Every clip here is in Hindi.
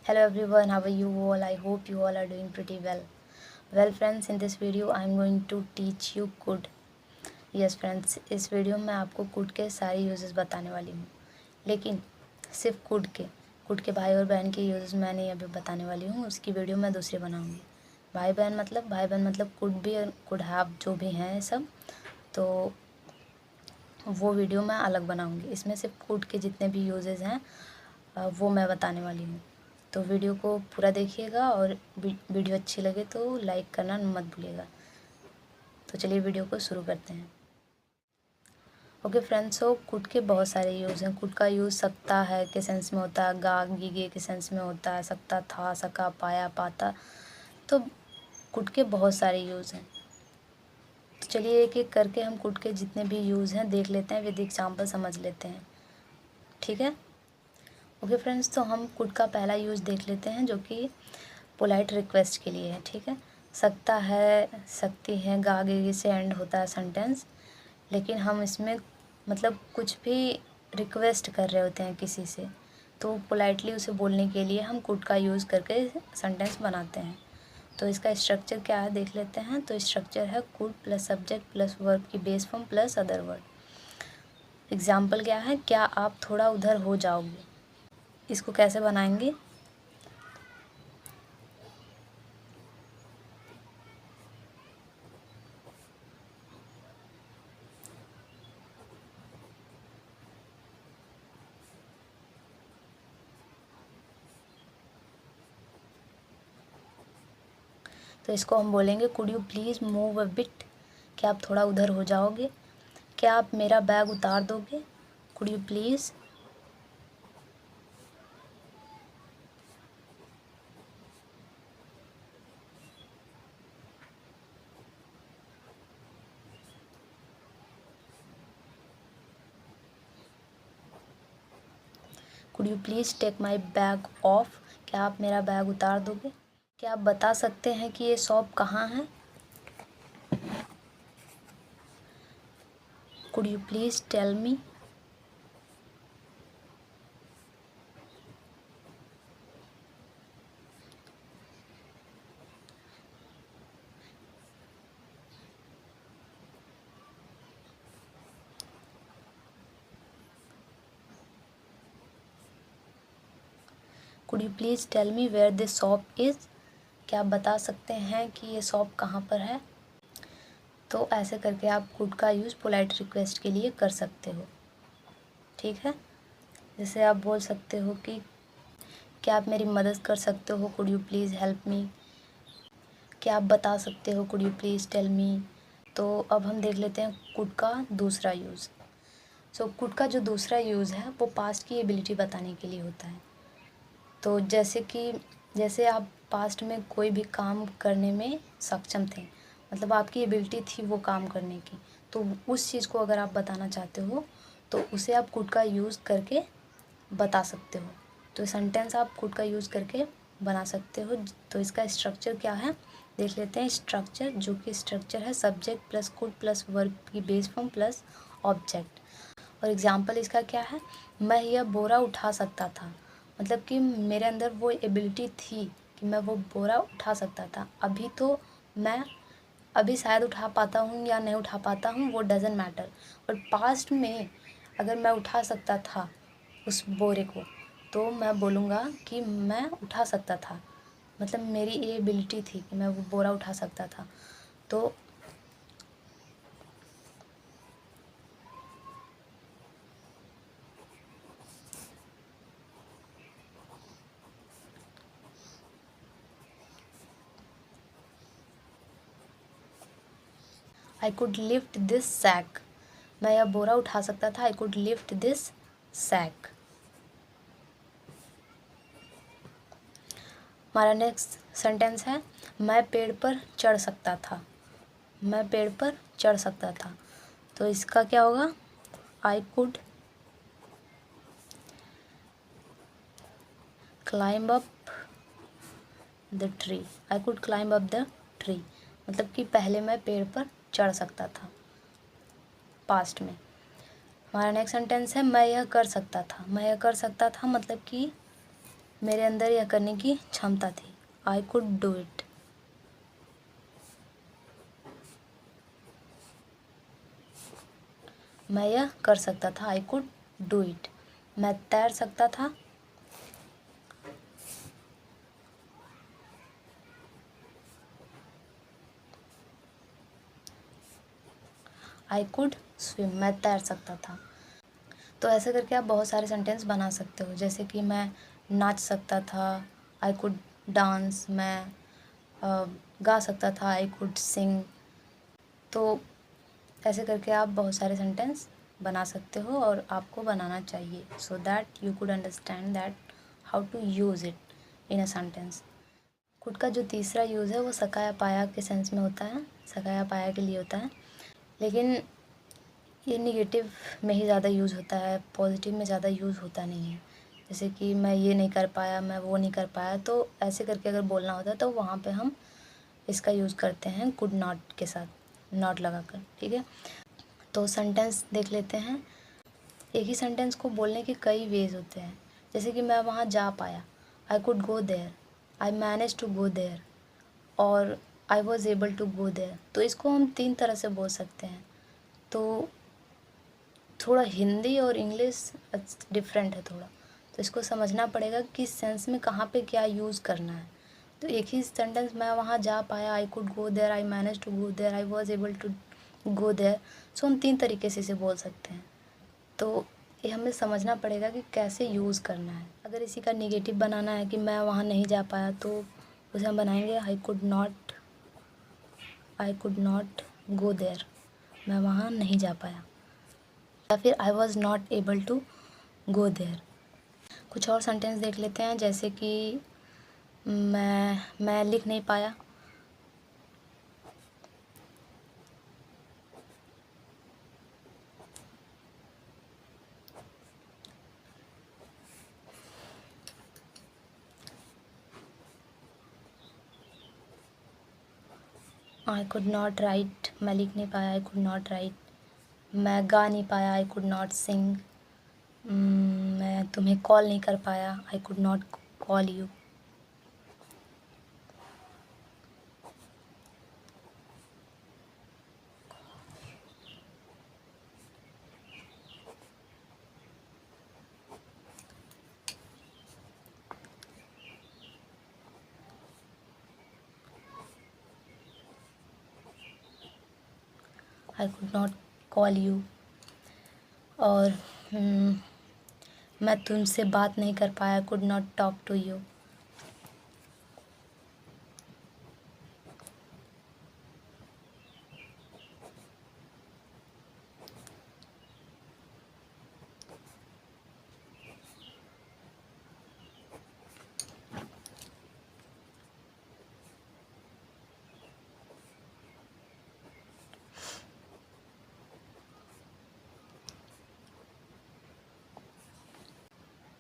Hello everyone, how are you all? I hope you all are doing pretty well. Well friends, in this video I am going to teach you could. Yes friends, इस वीडियो में आपको कुड के सारे यूजेस बताने वाली हूँ, लेकिन सिर्फ कुड के भाई और बहन के यूजेस मैं नहीं अभी बताने वाली हूँ। उसकी वीडियो मैं दूसरी बनाऊँगी। भाई बहन मतलब कुड भी कुड हैव जो भी हैं सब, तो वो वीडियो मैं अलग बनाऊँगी। इसमें सिर्फ कुड के जितने भी यूजेस हैं वो मैं बताने वाली हूँ। तो वीडियो को पूरा देखिएगा और वीडियो अच्छी लगे तो लाइक करना मत भूलिएगा। तो चलिए वीडियो को शुरू करते हैं। ओके फ्रेंड्स, सो कुड के बहुत सारे यूज़ हैं। कुड का यूज़ सकता है के सेंस में होता है, गा गीगे के सेंस में होता है, सकता था, सका, पाया, पाता। तो कुड के बहुत सारे यूज़ हैं। तो चलिए एक एक करके हम कुड के जितने भी यूज़ हैं देख लेते हैं, विद एग्जाम्पल समझ लेते हैं। ठीक है। ओके फ्रेंड्स, तो हम कुड का पहला यूज़ देख लेते हैं जो कि पोलाइट रिक्वेस्ट के लिए है। ठीक है। सकता है, सकती है, गा गे से एंड होता है सेंटेंस, लेकिन हम इसमें मतलब कुछ भी रिक्वेस्ट कर रहे होते हैं किसी से, तो पोलाइटली उसे बोलने के लिए हम कुड का यूज़ करके सेंटेंस बनाते हैं। तो इसका स्ट्रक्चर क्या है देख लेते हैं। तो स्ट्रक्चर है could plus subject plus verb की base form plus other word. Example क्या है, क्या आप थोड़ा उधर हो जाओगे। इसको कैसे बनाएंगे, तो इसको हम बोलेंगे could you please move a bit. क्या आप थोड़ा उधर हो जाओगे। क्या आप मेरा बैग उतार दोगे। Could you please. Could you please take my bag off. क्या आप मेरा बैग उतार दोगे। क्या आप बता सकते हैं कि ये शॉप कहाँ है। Could you please tell me. Could you please tell me where this shop is. क्या आप बता सकते हैं कि ये शॉप कहाँ पर है। तो ऐसे करके आप कुड का यूज़ पोलाइट रिक्वेस्ट के लिए कर सकते हो। ठीक है। जैसे आप बोल सकते हो कि क्या आप मेरी मदद कर सकते हो। Could you please help me. क्या आप बता सकते हो। Could you please tell me. तो अब हम देख लेते हैं कुड का दूसरा यूज़। सो कुड का जो दूसरा यूज़ है वो पास्ट की एबिलिटी बताने के लिए होता है। तो जैसे आप पास्ट में कोई भी काम करने में सक्षम थे, मतलब आपकी एबिलिटी थी वो काम करने की, तो उस चीज़ को अगर आप बताना चाहते हो तो उसे आप कुड का यूज़ करके बता सकते हो। तो सेंटेंस आप कुड का यूज़ करके बना सकते हो। तो इसका स्ट्रक्चर क्या है देख लेते हैं। स्ट्रक्चर जो कि स्ट्रक्चर है subject plus could plus verb की बेस फॉर्म प्लस ऑब्जेक्ट। और एग्जांपल इसका क्या है, मैं यह बोरा उठा सकता था। मतलब कि मेरे अंदर वो एबिलिटी थी कि मैं वो बोरा उठा सकता था। अभी तो मैं अभी शायद उठा पाता हूँ या नहीं उठा पाता हूँ वो डजेंट मैटर, बट पास्ट में अगर मैं उठा सकता था उस बोरे को तो मैं बोलूँगा कि मैं उठा सकता था। मतलब मेरी ये एबिलिटी थी कि मैं वो बोरा उठा सकता था। तो I could lift this sack. मैं यह बोरा उठा सकता था। I could lift this sack. हमारा नेक्स्ट सेंटेंस है मैं पेड़ पर चढ़ सकता था। मैं पेड़ पर चढ़ सकता था। तो इसका क्या होगा, I could climb up the tree. I could climb up the tree, मतलब कि पहले मैं पेड़ पर चढ़ सकता था पास्ट में। हमारा नेक्स्ट सेंटेंस है मैं यह कर सकता था। मैं यह कर सकता था मतलब कि मेरे अंदर यह करने की क्षमता थी। I could do it. मैं यह कर सकता था। I could do it. मैं तैर सकता था। I could swim. मैं तैर सकता था। तो ऐसे करके आप बहुत सारे सेंटेंस बना सकते हो, जैसे कि मैं नाच सकता था। I could dance. मैं गा सकता था। I could sing. तो ऐसे करके आप बहुत सारे सेंटेंस बना सकते हो और आपको बनाना चाहिए, so that you could understand that how to use it in a sentence. Could का जो तीसरा यूज़ है वो सका या पाया के सेंस में होता है, सका या पाया के लिए होता है, लेकिन ये निगेटिव में ही ज़्यादा यूज़ होता है, पॉजिटिव में ज़्यादा यूज़ होता नहीं है। जैसे कि मैं ये नहीं कर पाया, मैं वो नहीं कर पाया, तो ऐसे करके अगर बोलना होता है तो वहाँ पे हम इसका यूज़ करते हैं कुड नॉट के साथ, नॉट लगाकर। ठीक है, तो सेंटेंस देख लेते हैं। एक ही सेंटेंस को बोलने के कई वेज होते हैं, जैसे कि मैं वहाँ जा पाया, I could go there, I manage to go there, और I was able to go there. तो इसको हम 3 तरह से बोल सकते हैं। तो थोड़ा हिंदी और इंग्लिश डिफरेंट है थोड़ा, तो इसको समझना पड़ेगा किस सेंस में कहाँ पे क्या यूज़ करना है। तो एक ही सेंटेंस मैं वहाँ जा पाया, I could go there, I manage to go there, I was able to go there, so हम 3 तरीके से इसे बोल सकते हैं। तो ये हमें समझना पड़ेगा कि कैसे यूज़ करना है। अगर इसी का निगेटिव बनाना है कि मैं वहाँ नहीं जा पाया, तो उसे हम बनाएंगे I could not go there, मैं वहाँ नहीं जा पाया। या फिर I was not able to go there. कुछ और सेंटेंस देख लेते हैं, जैसे कि मैं लिख नहीं पाया, आई कुड नॉट राइट, मैं लिख नहीं पाया, आई कुड नॉट राइट। मैं गा नहीं पाया, आई कुड नॉट सिंग। मैं तुम्हें कॉल नहीं कर पाया, I could not call you. I could not call you. और मैं तुमसे बात नहीं कर पाया, could not talk to you.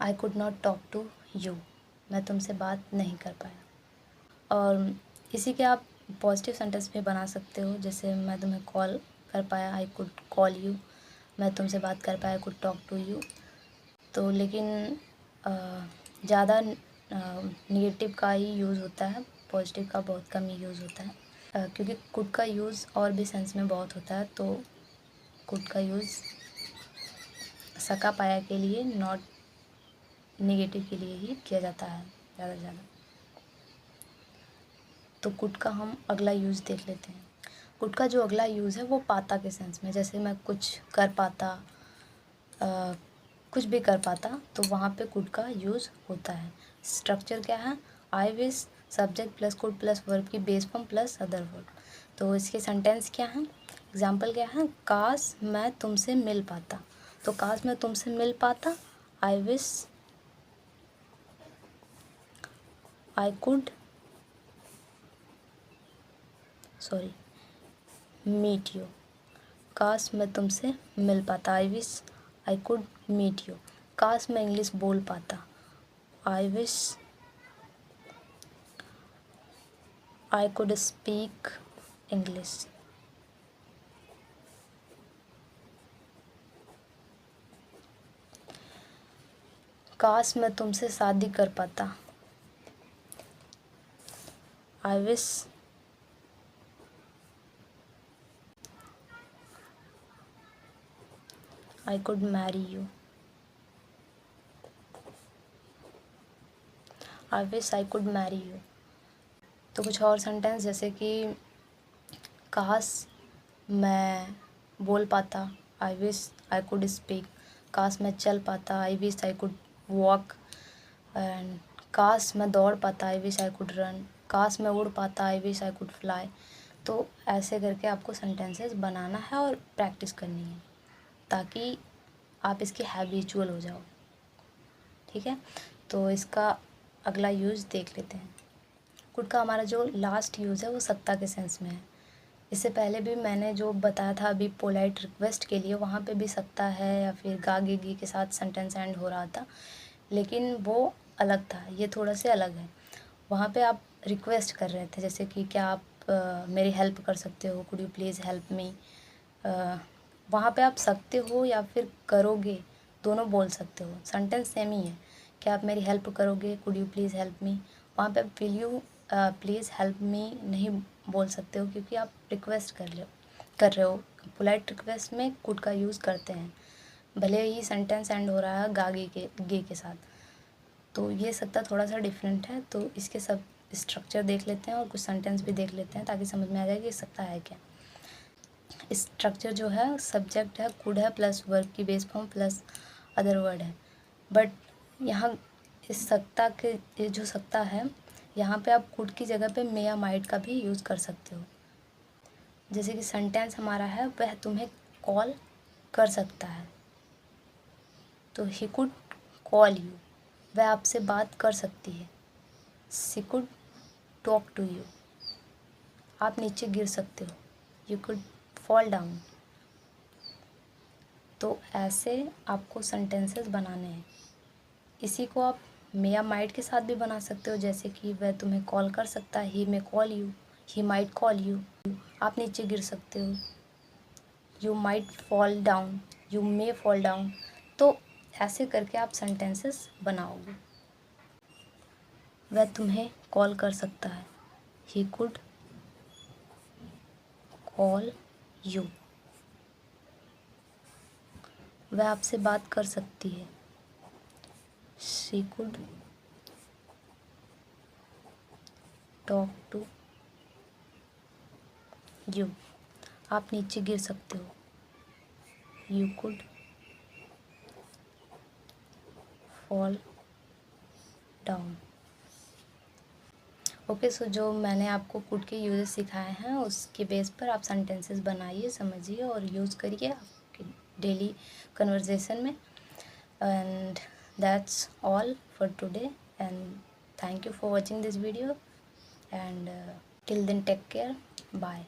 I could not talk to you, मैं तुमसे बात नहीं कर पाया। और इसी के आप पॉजिटिव सेंटेंस भी बना सकते हो, जैसे मैं तुम्हें कॉल कर पाया, आई कुड कॉल यू। मैं तुमसे बात कर पाया, I could talk to you. तो लेकिन ज़्यादा निगेटिव का ही यूज़ होता है, पॉजिटिव का बहुत कम ही यूज़ होता है। क्योंकि कुड का यूज़ और भी सेंस में बहुत होता है, तो कुड का यूज़ सका पाया के लिए, नॉट नेगेटिव के लिए ही किया जाता है ज़्यादा से ज़्यादा। तो कुड का हम अगला यूज़ देख लेते हैं। कुड का जो अगला यूज़ है वो पाता के सेंस में, जैसे मैं कुछ कर पाता, कुछ भी कर पाता, तो वहाँ पे कुड का यूज़ होता है। स्ट्रक्चर क्या है, I wish, subject plus could plus verb की base form plus other word. तो इसके सेंटेंस क्या हैं, एग्जाम्पल क्या है, काश मैं तुमसे मिल पाता। तो काश मैं तुमसे मिल पाता, I wish I could meet you. काश मैं तुमसे मिल पाता, I wish I could meet you. काश मैं इंग्लिश बोल पाता, I wish I could speak English. काश मैं तुमसे शादी कर पाता। I wish I could marry you. I wish I could marry you. तो कुछ और सेंटेंस जैसे कि काश मैं बोल पाता। I wish I could speak. काश मैं चल पाता। I wish I could walk. And काश मैं दौड़ पाता। I wish I could run. काश मैं उड़ पाता। I wish I could fly. तो ऐसे करके आपको सेंटेंसेस बनाना है और प्रैक्टिस करनी है ताकि आप इसके हैबिचुअल हो जाओ। ठीक है, तो इसका अगला यूज़ देख लेते हैं। कुड का हमारा जो लास्ट यूज़ है वो सत्ता के सेंस में है। इससे पहले भी मैंने जो बताया था अभी पोलाइट रिक्वेस्ट के लिए, वहाँ पे भी सत्ता है या फिर गा गे गी के साथ सेंटेंस एंड हो रहा था, लेकिन वो अलग था, ये थोड़ा से अलग है। वहाँ पे आप रिक्वेस्ट कर रहे थे, जैसे कि क्या आप मेरी हेल्प कर सकते हो, कुड यू प्लीज़ हेल्प मी। वहाँ पे आप सकते हो या फिर करोगे दोनों बोल सकते हो, सेंटेंस सेम ही है। क्या आप मेरी हेल्प करोगे, कुड यू प्लीज़ हेल्प मी। वहाँ पे आप विल यू प्लीज़ हेल्प मी नहीं बोल सकते हो क्योंकि आप रिक्वेस्ट कर रहे हो। पोलाइट रिक्वेस्ट में कुड का यूज़ करते हैं, भले ही सेंटेंस एंड हो रहा है गे के साथ। तो ये सकता थोड़ा सा डिफरेंट है, तो इसके सब स्ट्रक्चर देख लेते हैं और कुछ सेंटेंस भी देख लेते हैं ताकि समझ में आ जाए कि सकता है क्या। स्ट्रक्चर जो है, सब्जेक्ट है, कुड है प्लस वर्ब की base form plus other word है। बट यहाँ इस सकता के ये जो सकता है, यहाँ पे आप कुड की जगह पे मे या माइट का भी यूज़ कर सकते हो। जैसे कि सेंटेंस हमारा है, वह तुम्हें कॉल कर सकता है, तो ही कुड कॉल यू। वह आपसे बात कर सकती है, she could talk to you. आप नीचे गिर सकते हो, यू कुड फॉल डाउन। तो ऐसे आपको सेंटेंसेस बनाने हैं। इसी को आप मे या माइट के साथ भी बना सकते हो, जैसे कि वह तुम्हें कॉल कर सकता है, he may call you, he might call you. आप नीचे गिर सकते हो, you might fall down, you may fall down. तो ऐसे करके आप सेंटेंसेस बनाओगे। वह तुम्हें कॉल कर सकता है, ही कुड कॉल यू। वह आपसे बात कर सकती है, she could talk to you. आप नीचे गिर सकते हो, you could fall down. Okay, so जो मैंने आपको कुड के यूजेस सिखाए हैं उसके बेस पर आप सेंटेंसेस बनाइए, समझिए और यूज़ करिए आपके डेली कन्वर्जेसन में। And that's all for today and thank you for watching this video and till then take care, bye.